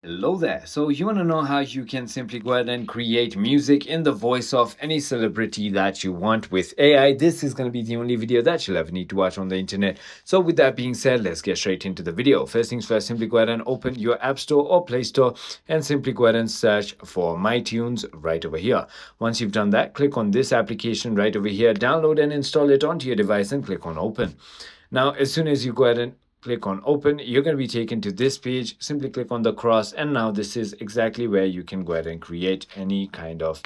Hello there. So you want to know how you can simply go ahead and create music in the voice of any celebrity that you want with AI. This is going to be the only video that you'll ever need to watch on the internet. So with that being said, let's get straight into the video. First things first, simply go ahead and open your App Store or Play Store and simply go ahead and search for MyTunes right over here. Once you've done that, click on this application right over here, download and install it onto your device and click on open. Now, as soon as you go ahead and click on open, you're going to be taken to this page. Simply click on the cross, and now this is exactly where you can go ahead and create any kind of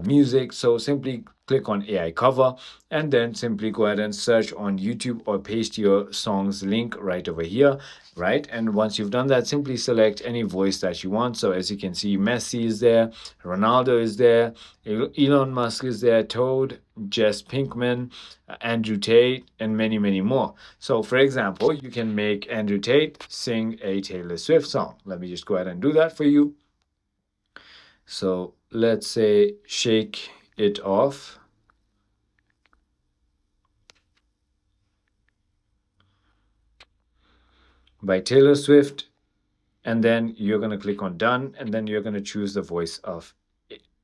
music. So simply click on AI cover and then simply go ahead and search on YouTube or paste your song's link right over here, right? And once you've done that, simply select any voice that you want. So as you can see, Messi is there, Ronaldo is there, Elon Musk is there, Toad, Jess Pinkman, Andrew Tate, and many, many more. So for example, you can make Andrew Tate sing a Taylor Swift song. Let me just go ahead and do that for you. So let's say Shake It Off. By Taylor Swift. And then you're going to click on done, and then you're going to choose the voice of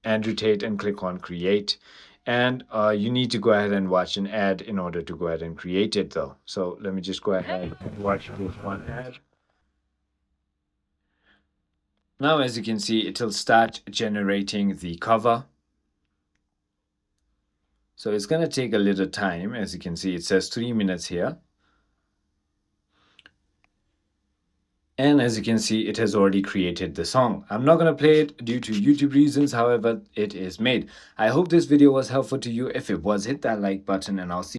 Andrew Tate and click on create. And you need to go ahead and watch an ad in order to go ahead and create it though. So let me just go ahead and watch this one ad. Now, as you can see, it'll start generating the cover. So it's going to take a little time. As you can see, it says 3 minutes here. And as you can see, it has already created the song. I'm not going to play it due to YouTube reasons. However, it is made. I hope this video was helpful to you. If it was, hit that like button and I'll see